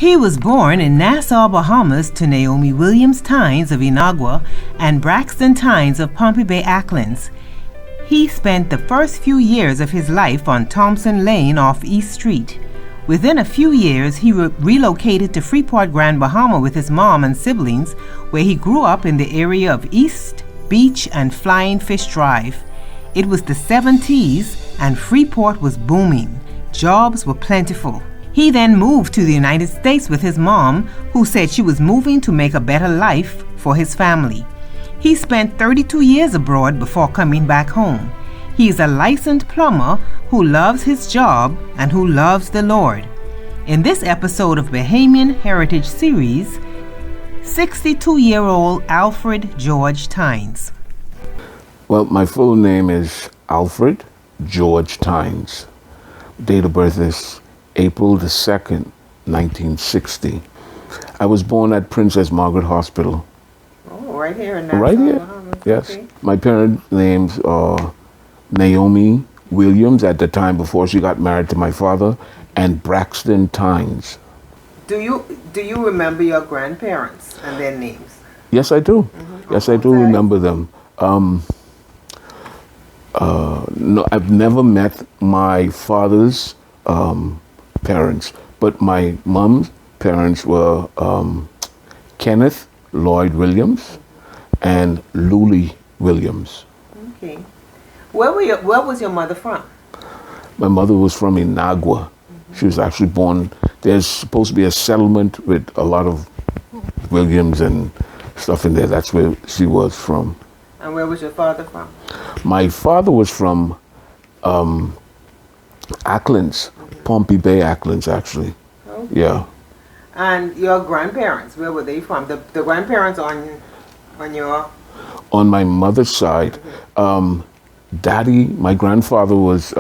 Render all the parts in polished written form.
He was born in Nassau, Bahamas to Naomi Williams Tynes of Inagua and Braxton Tynes of Pompey Bay, Acklands. He spent the first few years of his life on Thompson Lane off East Street. Within a few years, he relocated to Freeport, Grand Bahama with his mom and siblings, where he grew up in the area of East Beach and Flying Fish Drive. It was the 70s and Freeport was booming. Jobs were plentiful. He then moved to the United States with his mom, who said she was moving to make a better life for his family. He spent 32 years abroad before coming back home. He is a licensed plumber who loves his job and who loves the Lord. In this episode of Bahamian Heritage Series, 62-year-old Alfred GeorgeTynes. Well, my full name is Alfred GeorgeTynes. Date of birth is April the 2nd, 1960. I was born at Princess Margaret Hospital. Oh, right here in Nassau, right here, Bahamas. yes. Okay. My parents' names are Naomi Williams at the time before she got married to my father, and Braxton Tynes. Do you remember your grandparents and their names? Yes, I do. Yes, I do remember them. No, I've never met my father's parents, but my mom's parents were Kenneth Lloyd Williams and Lulie Williams. Okay. Where was your mother from? My mother was from Inagua. She was actually born, there's supposed to be a settlement with a lot of Williams and stuff in there. That's where she was from. And where was your father from? My father was from Acklands, Pompey Bay, Acklands, actually. Okay. Yeah. And your grandparents, where were they from? The grandparents on your... On my mother's side, Daddy, my grandfather was,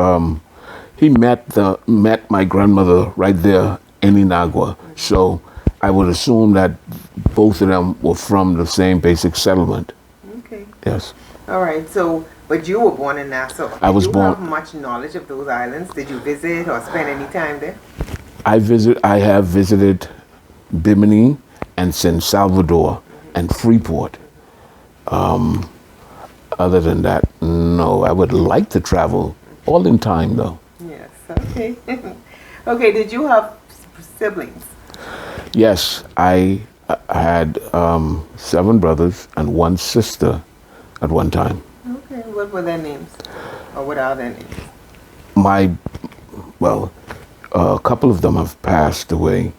he met my grandmother right there in Inagua. So I would assume that both of them were from the same basic settlement. Okay. Yes. All right. So, but you were born in Nassau. I was born. Did you have much knowledge of those islands? Did you visit or spend any time there? I have visited Bimini and San Salvador and Freeport. Other than that, no. I would like to travel, all in time though. Yes. Okay. Okay. Did you have siblings? Yes, I had 7 brothers and 1 sister at one time. Okay. What were their names? Or what are their names? A couple of them have passed away.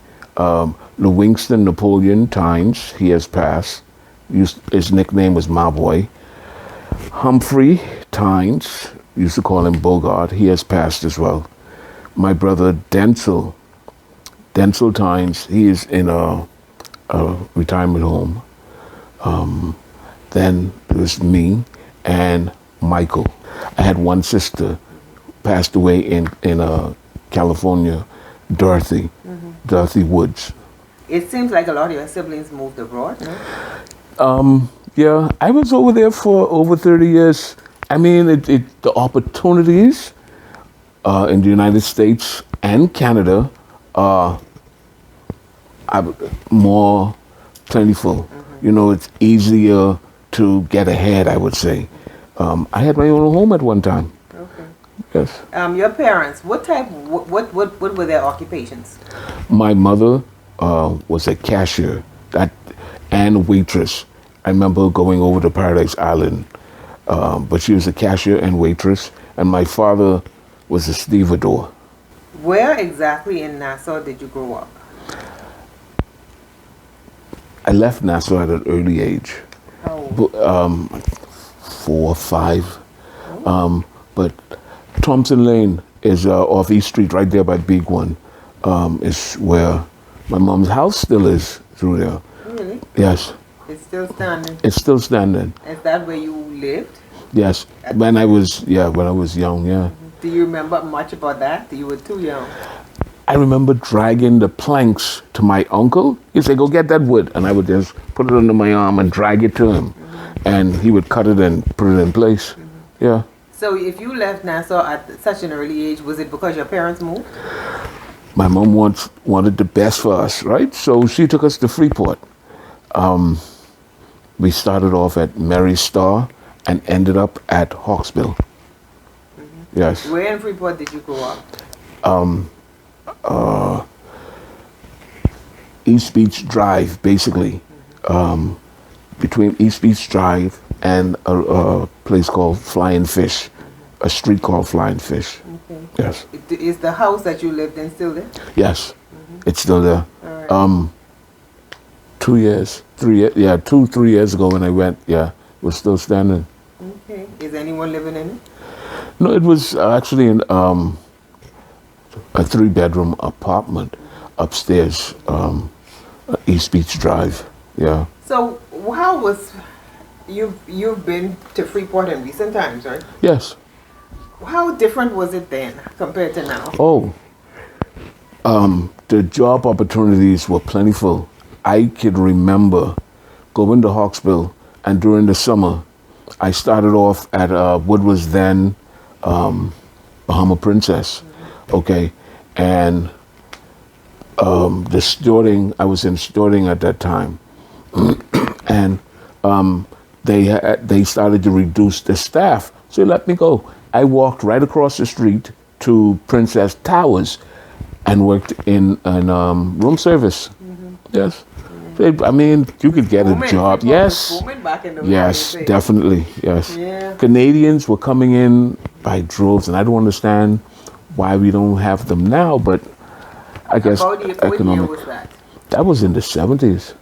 Livingston Napoleon Tynes, he has passed. His nickname was Maboy. Humphrey Tynes, used to call him Bogart, he has passed as well. My brother Denzel Tynes, he is in a retirement home. Then there's me and Michael. I had 1 sister, passed away in California, Dorothy Woods. It seems like a lot of your siblings moved abroad, no? Yeah, I was over there for over 30 years. I mean, the opportunities in the United States and Canada are more plentiful. You know, it's easier to get ahead, I would say. I had my own home at one time. Okay. Yes. Your parents, what were their occupations? My mother was a cashier and a waitress. I remember going over to Paradise Island, but she was a cashier and waitress, and my father was a stevedore. Where exactly in Nassau did you grow up? I left Nassau at an early age. How old? 4 or 5. But Thompson Lane is off East Street, right there by Big One, is where my mom's house still is through there. Really? Yes. It's still standing? It's still standing. Is that where you lived? Yes. When I was young, yeah. Do you remember much about that? You were too young. I remember dragging the planks to my uncle. He'd say, go get that wood. And I would just put it under my arm and drag it to him. And he would cut it and put it in place. Yeah. So if you left Nassau at such an early age, was it because your parents moved? my mom wanted the best for us, right? So she took us to Freeport. We started off at Mary Star and ended up at Hawksbill. Yes. Where in Freeport did you grow up? East Beach Drive, basically. Between East Beach Drive and a place called Flying Fish, a street called Flying Fish. Okay. Yes. Is the house that you lived in still there? Yes. It's still there. All right. 2 years, 3 years, yeah, 3 years ago when I went, yeah, we're still standing. Okay. Is anyone living in it? No, it was actually in a 3-bedroom apartment upstairs, East Beach Drive. Yeah. So how was you've been to Freeport in recent times, right? Yes. How different was it then compared to now? Oh, the job opportunities were plentiful. I could remember going to Hawksbill, and during the summer, I started off at what was then Bahama Princess, okay, and the stewarding. I was in stewarding at that time, and they started to reduce the staff, so they let me go. I walked right across the street to Princess Towers, and worked in room service. Yes. I mean, you could get a job. Yes. Yes, definitely. Yes. Yeah. Canadians were coming in by droves, and I don't understand why we don't have them now, but I guess What year was that? That was in the 70s.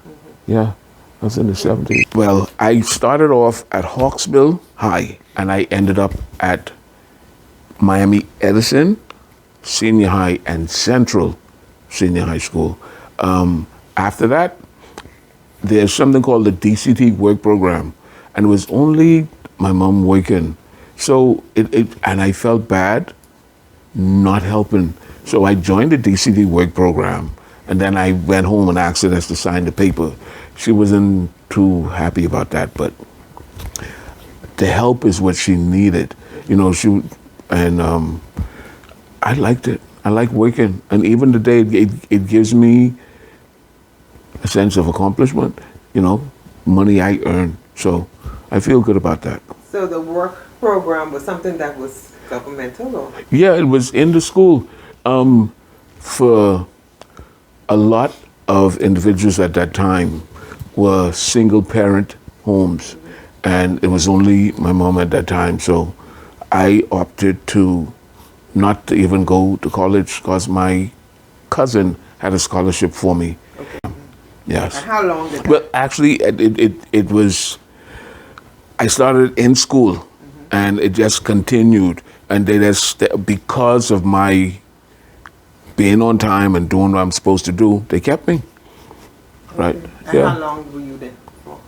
Yeah, that was in the 70s. Well, I started off at Hawksbill High, and I ended up at Miami Edison Senior High and Central Senior High School. After that, there's something called the DCT work program, and it was only my mom working. So and I felt bad not helping. So I joined the DCT work program, and then I went home and asked her to sign the paper. She wasn't too happy about that, but the help is what she needed. You know, I liked it. I like working, and even today, it gives me a sense of accomplishment. You know, money I earn, so I feel good about that. So the work program was something that was governmental, or? Yeah, it was in the school. For a lot of individuals at that time were single parent homes, and it was only my mom at that time. So I opted to not to even go to college because my cousin had a scholarship for me. Okay. Yes. And how long did that? Well, actually, it was. I started in school, and it just continued, and they just because of my being on time and doing what I'm supposed to do, they kept me. Right. Okay. And Yeah. how long were you there for?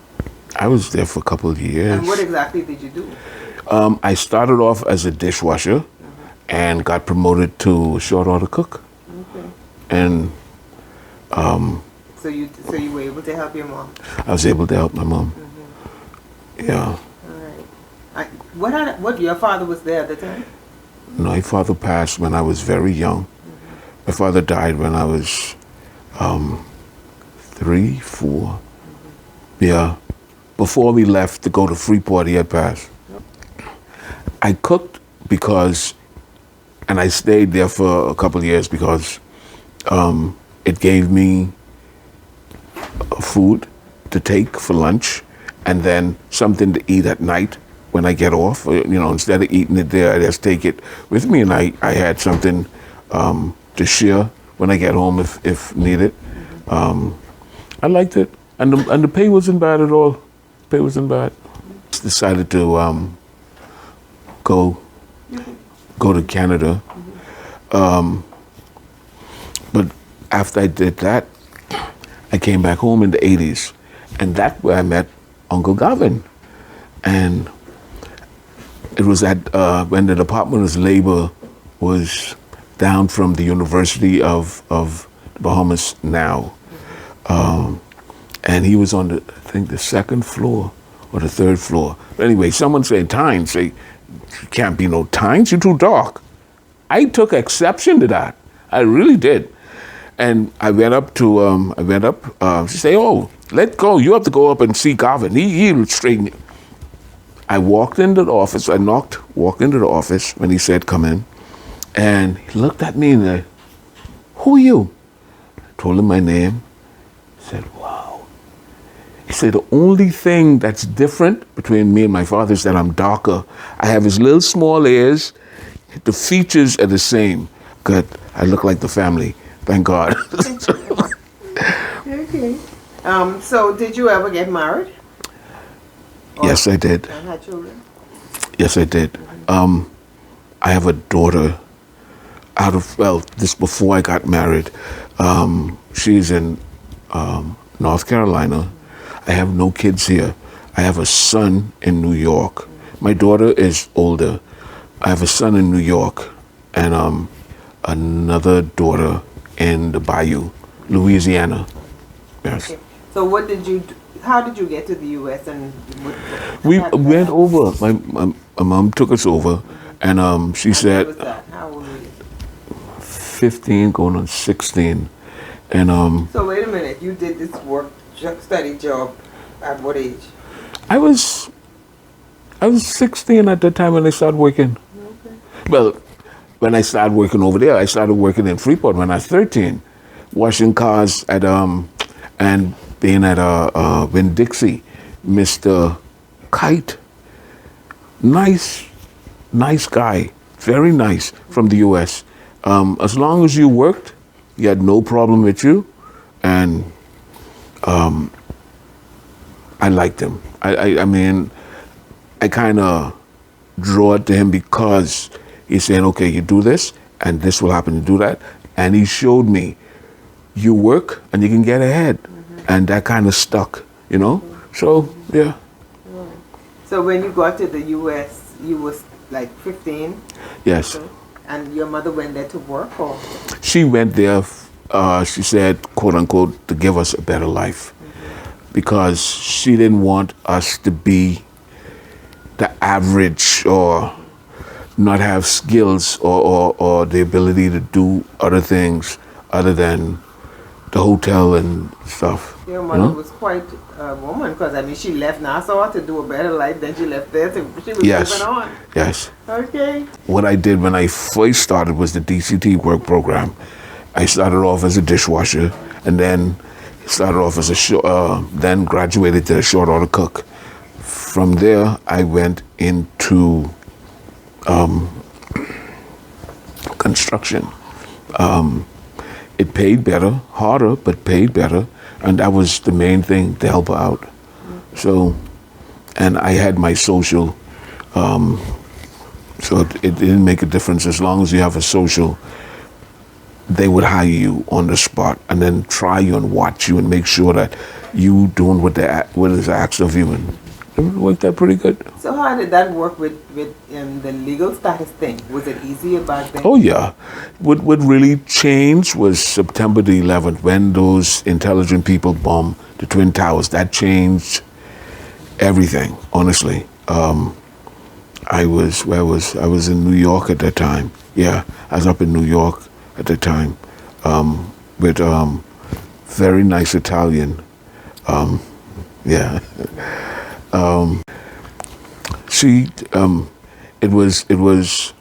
I was there for a couple of years. And what exactly did you do? I started off as a dishwasher, and got promoted to short order cook. Okay. And So you were able to help your mom. I was able to help my mom. Yeah. All right. What your father was there at the time? My father passed when I was very young. My father died when I was 3, 4. Yeah. Before we left to go to Freeport, he had passed. I cooked because, and I stayed there for a couple of years because it gave me food to take for lunch, and then something to eat at night when I get off. You know, instead of eating it there, I just take it with me, and I had something to share when I get home if needed. I liked it, and the pay wasn't bad at all. Pay wasn't bad. Decided to go to Canada, but after I did that, I came back home in the 80s, and that's where I met Uncle Gavin. And it was at when the Department of Labor was down from the University of the Bahamas now. And he was on I think the second floor or the third floor. But anyway, someone said, Tynes, say, can't be no Tynes, you're too dark. I took exception to that. I really did. And I went up to, she said, oh, let go. You have to go up and see Garvin. He'll straighten you. I walked into the office. Walked into the office when he said, come in. And he looked at me and said, who are you? I told him my name. He said, wow. He said, the only thing that's different between me and my father is that I'm darker. I have his little small ears. The features are the same. Good. I look like the family. Thank God. Okay. So did you ever get married? Yes, I did. And had children? Yes, I did. I have a daughter this before I got married. She's in North Carolina. I have no kids here. I have a son in New York. My daughter is older. I have a son in New York and another daughter in the Bayou, Louisiana. Yes. Okay. So what did you do? How did you get to the U.S. and we went over? My mom took us over, and she said, what was that? How old were you? 15 going on 16, and So wait a minute. You did this study job at what age? I was 16 at the time when I started working. Okay. Well, when I started working over there, I started working in Freeport when I was 13, washing cars at and being at Winn-Dixie. Mr. Kite, nice guy, very nice, from the U.S. As long as you worked, he had no problem with you, and I liked him. I mean, I kind of draw it to him because he's saying, okay, you do this, and this will happen to do that. And he showed me, you work, and you can get ahead. And that kind of stuck, you know? So, yeah. So when you got to the U.S., you was like 15? Yes. Okay. And your mother went there to work, or? She went there, she said, quote unquote, to give us a better life. Because she didn't want us to be the average or not have skills or the ability to do other things other than the hotel and stuff. Your mother was quite a woman, because I mean she left Nassau to do a better life, then she left there to, she was moving on. Yes. Okay. What I did when I first started was the DCT work program. I started off as a dishwasher, and then started off as then graduated to a short order cook. From there, I went into construction. It paid better, harder, but paid better, and that was the main thing, to help her out. So, and I had my social, so it didn't make a difference. As long as you have a social, they would hire you on the spot and then try you and watch you and make sure that you doing what is asked of you, and it worked out pretty good. So how did that work with the legal status thing? Was it easier back then? Oh yeah. What really changed was September the 11th, when those intelligent people bombed the Twin Towers. That changed everything, honestly. I was in New York at that time. Yeah, I was up in New York at the time with very nice Italian. Yeah. It was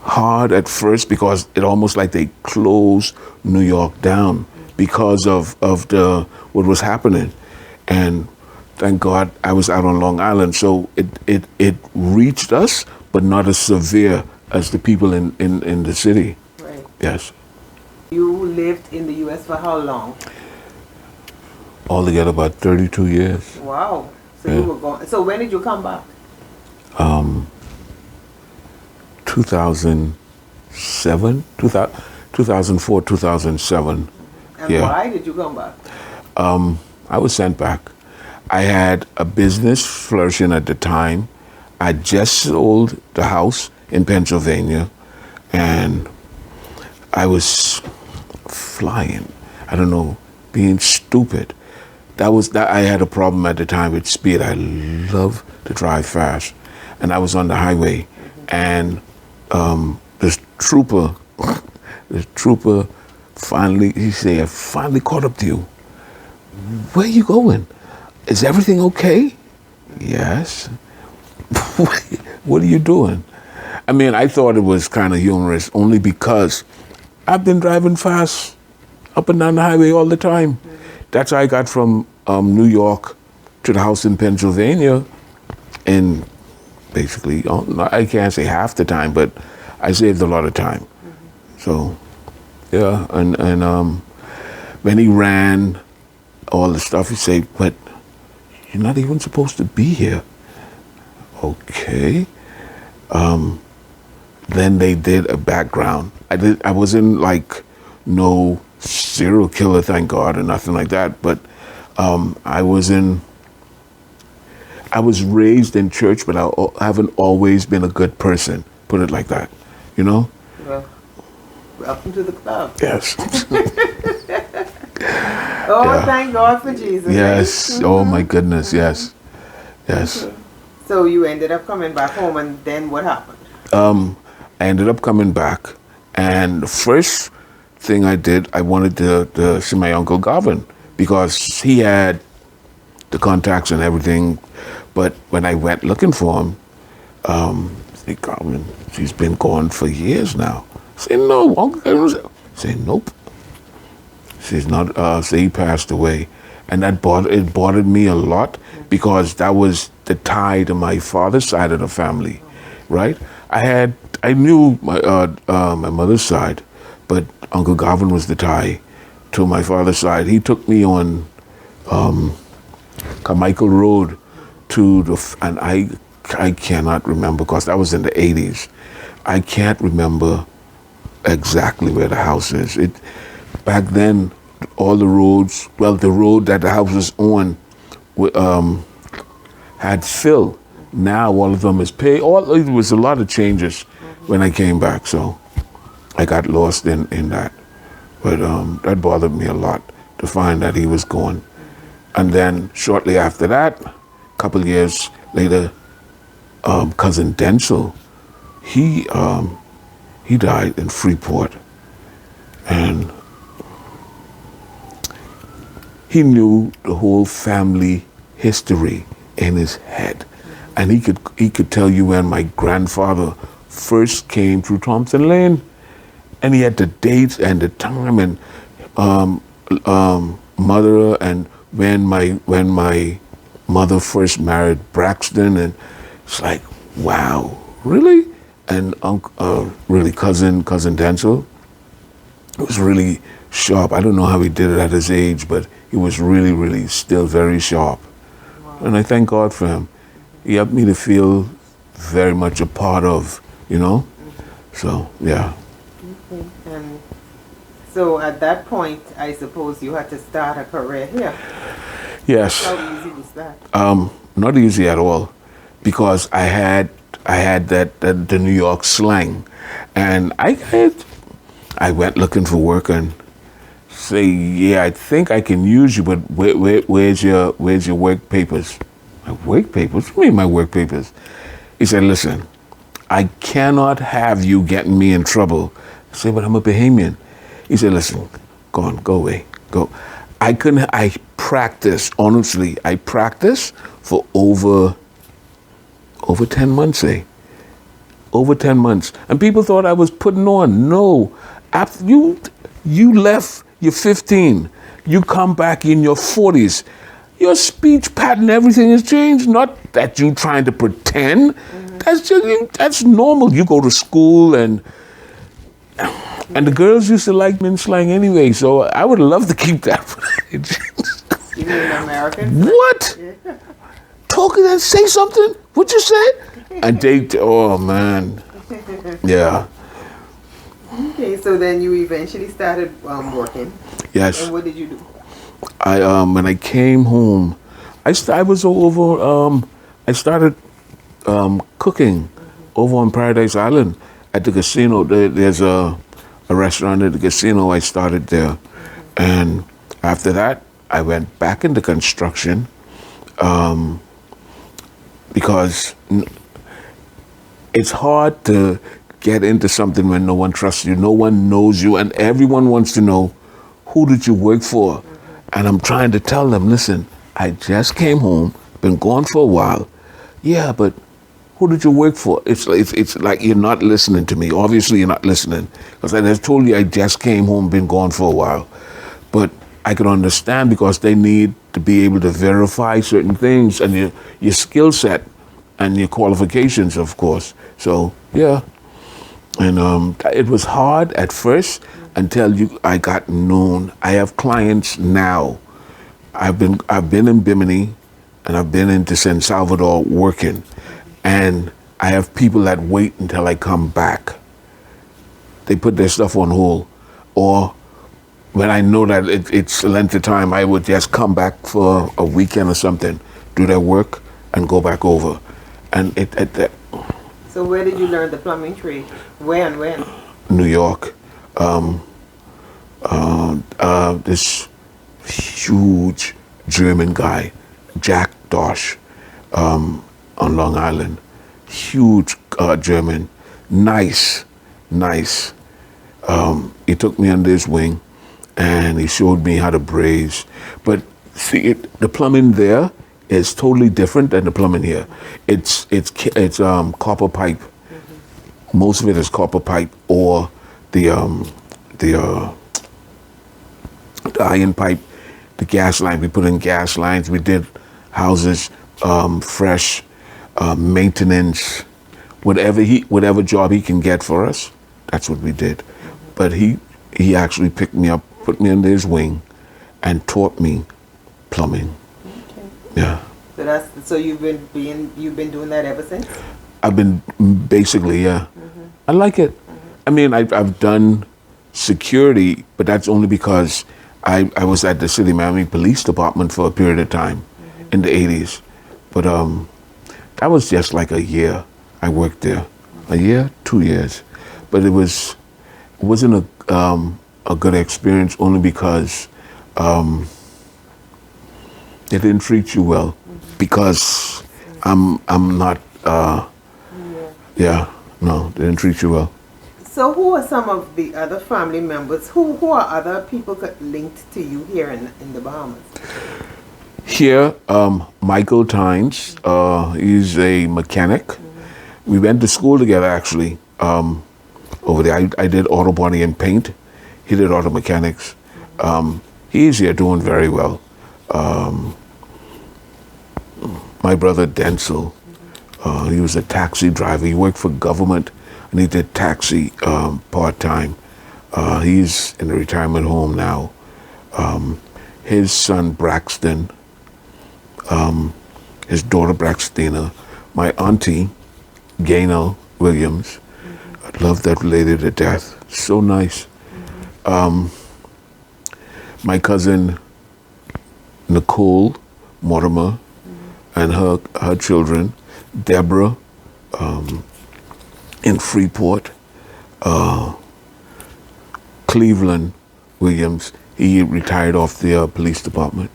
hard at first because it almost like they closed New York down because of what was happening. And thank God I was out on Long Island, so it reached us, but not as severe as the people in the city. Right. Yes. You lived in the U.S. for how long? Altogether about 32 years. Wow. So Yeah. you were gone. So when did you come back? 2007, 2004, 2007. And Yeah. why did you come back? I was sent back. I had a business flourishing at the time. I just sold the house in Pennsylvania, and I was flying. I don't know, being stupid. That I had a problem at the time with speed. I love to drive fast, and I was on the highway, and this trooper The trooper he said, I finally caught up to you. Where you going? Is everything okay? Yes. What are you doing? I mean, I thought it was kind of humorous only because I've been driving fast up and down the highway all the time. That's how I got from New York to the house in Pennsylvania in basically, I can't say half the time, but I saved a lot of time. So, yeah, and when he ran all the stuff, he said, but you're not even supposed to be here. Okay. Then they did a background. I wasn't like no serial killer, thank God, or nothing like that, but I was raised in church, but I haven't always been a good person, put it like that, you know? Well, welcome to the club. Yes. Oh, yeah. Thank God for Jesus. Yes. Right? Oh, my goodness, yes. Yes. So you ended up coming back home, and then what happened? I ended up coming back, and the first thing I did, I wanted to see my Uncle Garvin, because he had the contacts and everything. But when I went looking for him, I said, Garvin, she's been gone for years now. I said, no, Uncle Garvin. I said, nope. She's not, so he passed away. And it bothered me a lot, because that was the tie to my father's side of the family, right? I knew my mother's side, but Uncle Garvin was the tie to my father's side. He took me on Carmichael Road and I cannot remember, because that was in the 80s. I can't remember exactly where the house is. Back then, all the roads, well, the road that the house was on had fill. Now all of them is paved. It was a lot of changes when I came back, so I got lost in that. But that bothered me a lot to find that he was gone. And then shortly after that, a couple years later, cousin Denzel, he died in Freeport, and he knew the whole family history in his head, and he could tell you when my grandfather first came through Thompson Lane, and he had the dates and the time and mother, and when my mother first married Braxton, and it's like, wow, really? And really cousin Denzel, it was really sharp. I don't know how he did it at his age, but he was really, really still very sharp. Wow. And I thank God for him. He helped me to feel very much a part of, you know? So, yeah. Okay. And so at that point, I suppose you had to start a career here. Yes. How easy was that? Not easy at all, because I had the New York slang, and I went looking for work and say, yeah, I think I can use you, but where's your work papers? My work papers? What do you mean my work papers? He said, listen, I cannot have you getting me in trouble. I said, but I'm a Bahamian. He said, listen, go on, go away, go. I practiced, honestly, I practiced for over 10 months, over 10 months. And people thought I was putting on. No, after you left, you're 15, you come back in your 40s, your speech pattern, everything has changed. Not that you trying to pretend. Mm-hmm. That's normal. You go to school, and the girls used to like men slang anyway, so I would love to keep that. You mean American? What? Yeah. Talking and say something? What you say? And they, oh man, yeah. Okay, so then you eventually started working. Yes. And what did you do? When I came home, I started cooking over on Paradise Island at the casino. There's a restaurant at the casino. I started there, and after that, I went back into construction because it's hard to get into something when no one trusts you, no one knows you, and everyone wants to know, who did you work for? And I'm trying to tell them, listen, I just came home, been gone for a while. Yeah, but who did you work for? It's like you're not listening to me. Obviously, you're not listening. Because I just told you I just came home, been gone for a while. But I can understand because they need to be able to verify certain things and your skill set and your qualifications, of course. So, yeah. And it was hard at first until I got known. I have clients now. I've been in Bimini and I've been into San Salvador working. And I have people that wait until I come back. They put their stuff on hold. Or when I know that it's length of time, I would just come back for a weekend or something, do their work, and go back over. And So where did you learn the plumbing trade? Where and when? New York. This huge German guy, Jack Dosh, on Long Island. Huge German. Nice. He took me under his wing and he showed me how to braze. But see, the plumbing there is totally different than the plumbing here. It's copper pipe. Mm-hmm. Most of it is copper pipe or the iron pipe, the gas line. We put in gas lines. We did houses, fresh, maintenance, whatever job he can get for us. That's what we did. Mm-hmm. But he actually picked me up, put me under his wing, and taught me plumbing. Okay. Yeah. So you've been doing that ever since? I've been basically, yeah. Mm-hmm. I like it. Mm-hmm. I mean, I've done security, but that's only because I was at the City Miami Police Department for a period of time in the 80s. But that was just like a year I worked there. A year, 2 years. But it wasn't a good experience only because they didn't treat you well. Because I'm not, they didn't treat you well. So who are some of the other family members? Who are other people linked to you here in the Bahamas? Here, Michael Tynes, he's a mechanic. Mm-hmm. We went to school together actually. Over there, I did auto body and paint. He did auto mechanics. He's here doing very well. My brother Denzel, he was a taxi driver. He worked for government and he did taxi part-time. He's in a retirement home now. His son Braxton, his daughter Braxtina, my auntie Gaynell Williams. I love that lady to death. So nice. My cousin Nicole Mortimer and her children, Deborah, in Freeport, Cleveland Williams, he retired off the police department.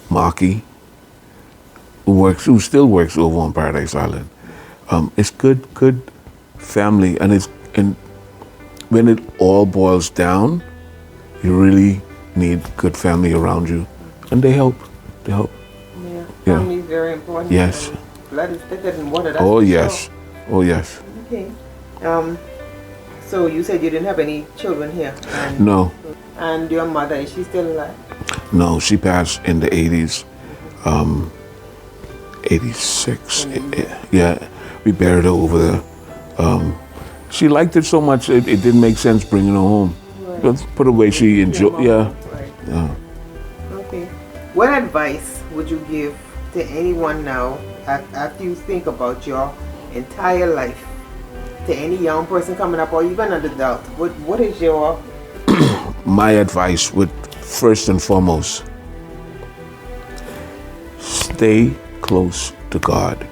Marky, who still works over on Paradise Island. It's good family, and when it all boils down, you really need good family around you, and they help. Yeah, family is very important. Yes. Blood is thicker than water. That's oh yes. Sure. Oh yes. Okay. So you said you didn't have any children here. No. And your mother, is she still alive? No, she passed in the 80s. 86. Yeah, we buried her over there. She liked it so much, it didn't make sense bringing her home. Right. But put away, she enjoyed. Yeah. Right. Yeah. Okay. What advice would you give to anyone now after you think about your entire life? To any young person coming up or even an adult, what is your... My advice would, first and foremost, stay close to God,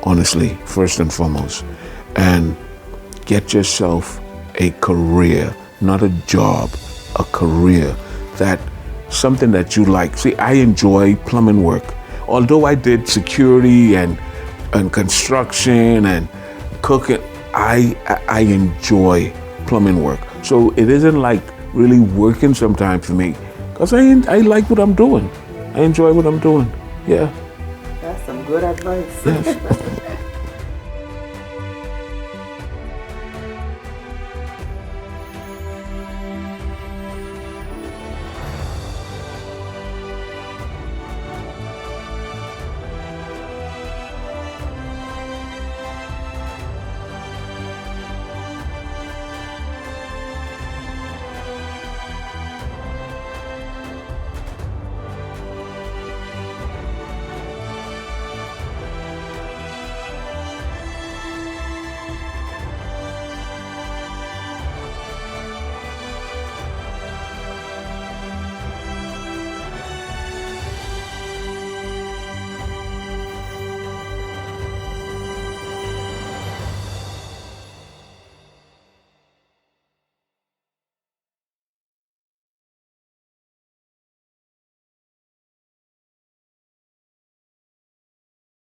honestly, first and foremost, and get yourself a career, not a job, a career, something that you like. See, I enjoy plumbing work. Although I did security and construction and cooking, I enjoy plumbing work. So it isn't like really working sometimes for me, because I like what I'm doing. I enjoy what I'm doing. Yeah. That's some good advice. Yes.